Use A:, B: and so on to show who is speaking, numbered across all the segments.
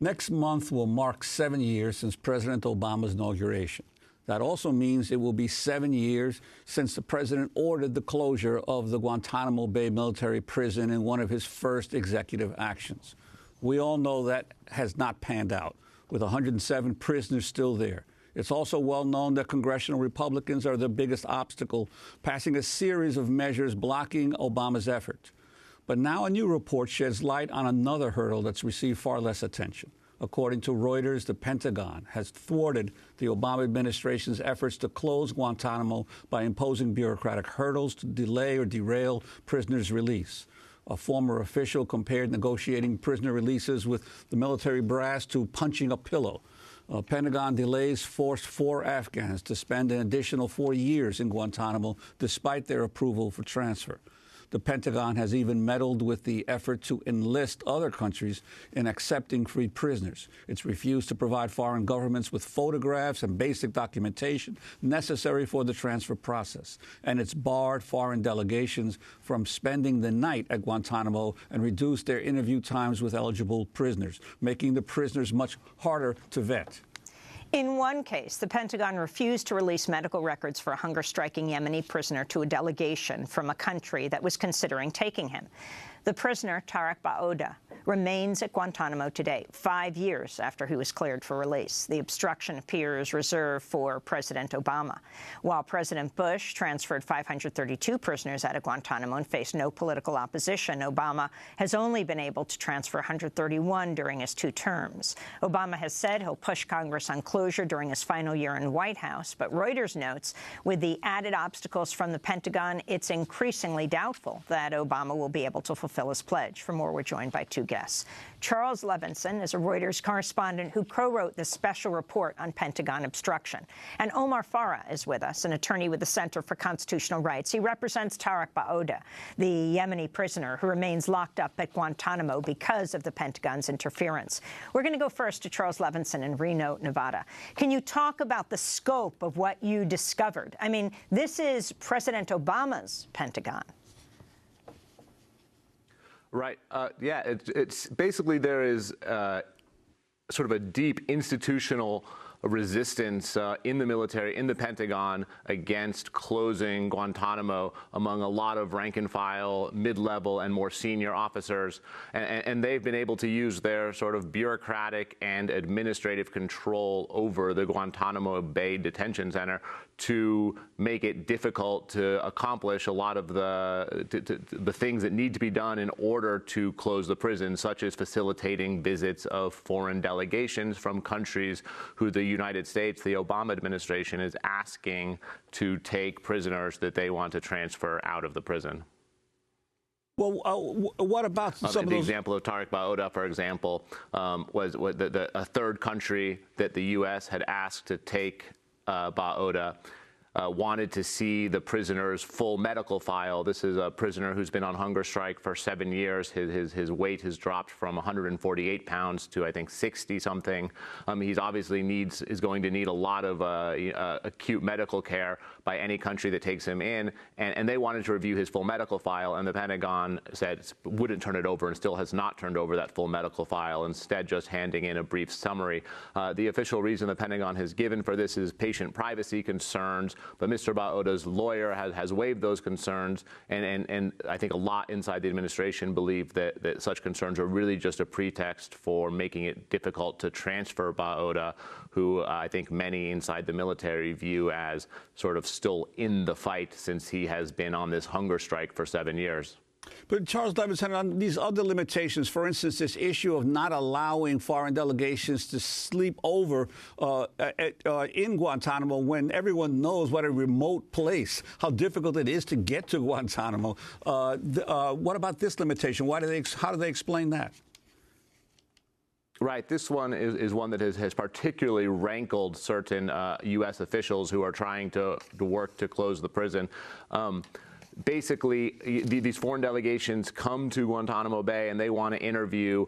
A: Next month will mark 7 years since President Obama's inauguration. That also means it will be 7 years since the president ordered the closure of the Guantanamo Bay military prison in one of his first executive actions. We all know that has not panned out, with 107 prisoners still there. It's also well known that congressional Republicans are the biggest obstacle, passing a series of measures blocking Obama's efforts. But now a new report sheds light on another hurdle that's received far less attention. According to Reuters, the Pentagon has thwarted the Obama administration's efforts to close Guantanamo by imposing bureaucratic hurdles to delay or derail prisoners' release. A former official compared negotiating prisoner releases with the military brass to punching a pillow. Pentagon delays forced 4 Afghans to spend an additional 4 years in Guantanamo despite their approval for transfer. The Pentagon has even meddled with the effort to enlist other countries in accepting free prisoners. It's refused to provide foreign governments with photographs and basic documentation necessary for the transfer process. And it's barred foreign delegations from spending the night at Guantanamo and reduced their interview times with eligible prisoners, making the prisoners much harder to vet.
B: In one case, the Pentagon refused to release medical records for a hunger-striking Yemeni prisoner to a delegation from a country that was considering taking him. The prisoner, Tariq Ba'oda, remains at Guantanamo today, 5 years after he was cleared for release. The obstruction appears reserved for President Obama. While President Bush transferred 532 prisoners out of Guantanamo and faced no political opposition, Obama has only been able to transfer 131 during his 2 terms. Obama has said he'll push Congress on closure during his final year in the White House, but Reuters notes with the added obstacles from the Pentagon, it's increasingly doubtful that Obama will be able to fulfill his pledge. For more, we're joined by 2 guests. Charles Levinson is a Reuters correspondent who co-wrote the special report on Pentagon obstruction. And Omar Farah is with us, an attorney with the Center for Constitutional Rights. He represents Tariq Ba'oda, the Yemeni prisoner who remains locked up at Guantanamo because of the Pentagon's interference. We're going to go first to Charles Levinson in Reno, Nevada. Can you talk about the scope of what you discovered? I mean, this is President Obama's Pentagon.
C: Right. Yeah, it's basically there is sort of a deep institutional resistance in the military, in the Pentagon, against closing Guantanamo among a lot of rank-and-file, mid-level, and more senior officers. And they've been able to use their sort of bureaucratic and administrative control over the Guantanamo Bay Detention Center to make it difficult to accomplish a lot of the things that need to be done in order to close the prison, such as facilitating visits of foreign delegations from countries who the United States, the Obama administration, is asking to take prisoners that they want to transfer out of the prison.
A: Well, what about some of those?
C: The example of Tariq Ba'oda, for example, was a third country that the U.S. had asked to take Ba'oda. Wanted to see the prisoner's full medical file. This is a prisoner who's been on hunger strike for 7 years. His weight has dropped from 148 pounds to, I think, 60-something. He's obviously is going to need a lot of acute medical care by any country that takes him in. And they wanted to review his full medical file, and the Pentagon said wouldn't turn it over and still has not turned over that full medical file, instead just handing in a brief summary. The official reason the Pentagon has given for this is patient privacy concerns. But Mr. Ba'oda's lawyer has waived those concerns, and I think a lot inside the administration believe that such concerns are really just a pretext for making it difficult to transfer Ba'oda, who I think many inside the military view as sort of still in the fight since he has been on this hunger strike for 7 years.
A: But Charles Levinson, on these other limitations, for instance, this issue of not allowing foreign delegations to sleep over in Guantanamo when everyone knows what a remote place, how difficult it is to get to Guantanamo. What about this limitation? How do they explain that?
C: Right. This one is one that has particularly rankled certain U.S. officials who are trying to work to close the prison. Basically, these foreign delegations come to Guantanamo Bay and they want to interview,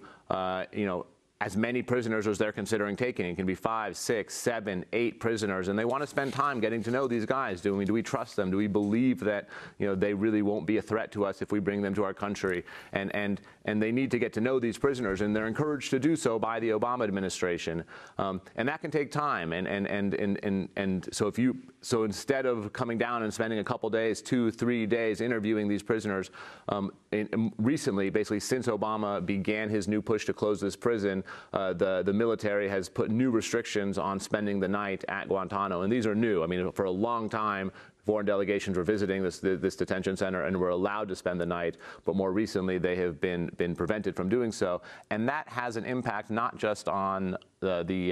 C: as many prisoners as they're considering taking. It can be 5, 6, 7, 8 prisoners, and they want to spend time getting to know these guys. Do we trust them? Do we believe that they really won't be a threat to us if we bring them to our country? And they need to get to know these prisoners, and they're encouraged to do so by the Obama administration. And that can take time. And so instead of coming down and spending a couple days, 2, 3 days interviewing these prisoners, recently, basically since Obama began his new push to close this prison, the military has put new restrictions on spending the night at Guantanamo, and these are new. I mean, for a long time, foreign delegations were visiting this detention center and were allowed to spend the night, but more recently they have been prevented from doing so, and that has an impact not just on the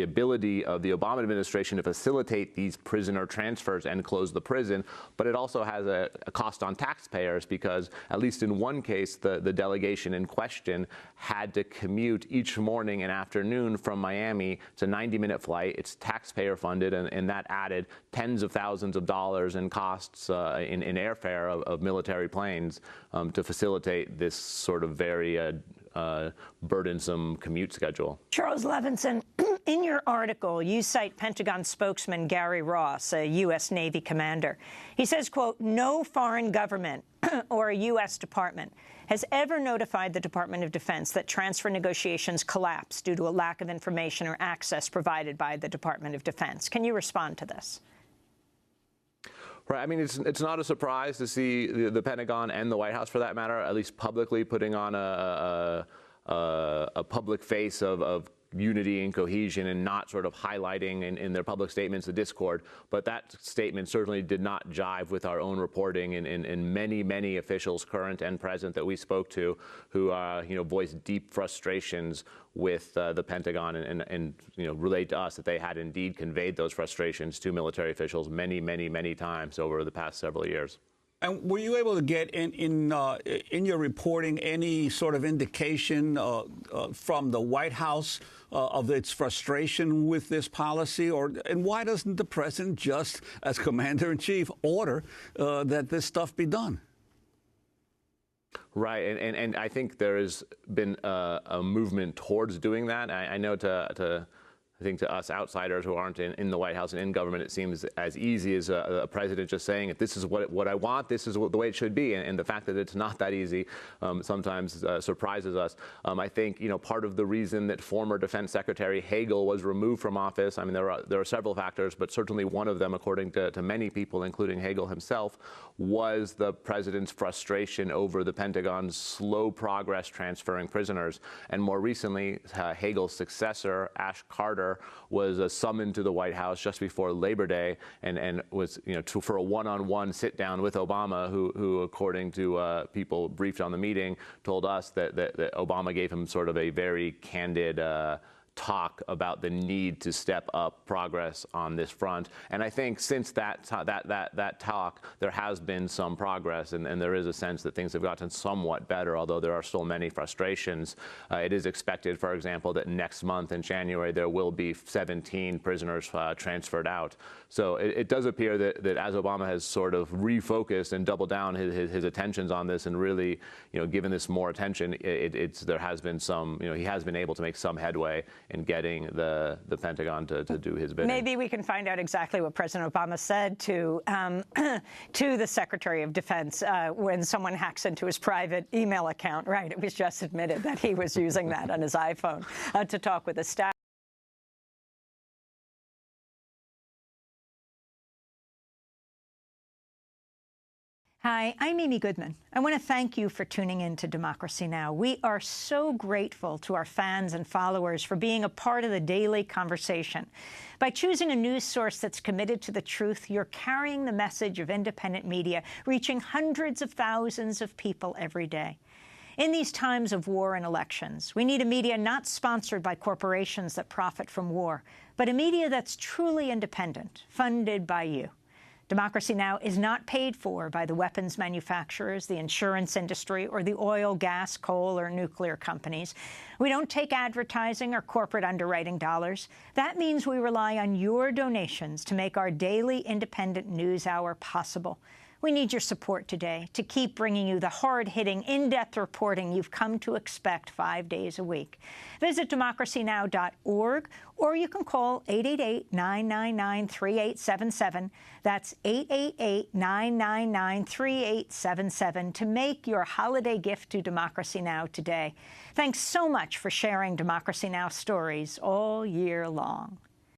C: ability of the Obama administration to facilitate these prisoner transfers and close the prison, but it also has a cost on taxpayers, because at least in one case, the delegation in question had to commute each morning and afternoon from Miami. It's a 90-minute flight. It's taxpayer funded, and that added tens of thousands of dollars in costs in airfare of military planes to facilitate this sort of very burdensome commute schedule.
B: Charles Levinson, in your article, you cite Pentagon spokesman Gary Ross, a U.S. Navy commander. He says, quote, "No foreign government or a U.S. department has ever notified the Department of Defense that transfer negotiations collapsed due to a lack of information or access provided by the Department of Defense." Can you respond to this?
C: Right. I mean, it's not a surprise to see the Pentagon and the White House, for that matter, at least publicly putting on a public face of unity and cohesion, and not sort of highlighting in their public statements the discord. But that statement certainly did not jive with our own reporting and many officials, current and present, that we spoke to, who voiced deep frustrations with the Pentagon and relayed to us that they had indeed conveyed those frustrations to military officials many times over the past several years.
A: And were you able to get in your reporting any sort of indication from the White House of its frustration with this policy? And why doesn't the president just, as commander-in-chief, order that this stuff be done?
C: Right, and I think there has been a movement towards doing that. I know I think to us outsiders who aren't in the White House and in government, it seems as easy as a president just saying, if this is what I want, this is the way it should be. And the fact that it's not that easy sometimes surprises us. I think part of the reason that former Defense Secretary Hagel was removed from office, I mean, there are several factors, but certainly one of them, according to many people, including Hagel himself, was the president's frustration over the Pentagon's slow progress transferring prisoners. And more recently, Hagel's successor, Ash Carter, was summoned to the White House just before Labor Day, and was for a one-on-one sit-down with Obama, who according to people briefed on the meeting, told us that Obama gave him sort of a very candid talk about the need to step up progress on this front. And I think since that talk, there has been some progress, and there is a sense that things have gotten somewhat better, although there are still many frustrations. It is expected, for example, that next month in January there will be 17 prisoners transferred out. So it does appear that as Obama has sort of refocused and doubled down his attentions on this, and really given this more attention, there has been some, he has been able to make some headway in getting the Pentagon to do his bidding.
B: Maybe we can find out exactly what President Obama said to the Secretary of Defense when someone hacks into his private email account. Right, it was just admitted that he was using that on his iPhone to talk with his staff. Hi, I'm Amy Goodman. I want to thank you for tuning in to Democracy Now! We are so grateful to our fans and followers for being a part of the daily conversation. By choosing a news source that's committed to the truth, you're carrying the message of independent media, reaching hundreds of thousands of people every day. In these times of war and elections, we need a media not sponsored by corporations that profit from war, but a media that's truly independent, funded by you. Democracy Now! Is not paid for by the weapons manufacturers, the insurance industry, or the oil, gas, coal, or nuclear companies. We don't take advertising or corporate underwriting dollars. That means we rely on your donations to make our daily independent news hour possible. We need your support today to keep bringing you the hard-hitting, in-depth reporting you've come to expect 5 days a week. Visit democracynow.org, or you can call 888-999-3877. That's 888-999-3877 to make your holiday gift to Democracy Now! Today. Thanks so much for sharing Democracy Now! Stories all year long.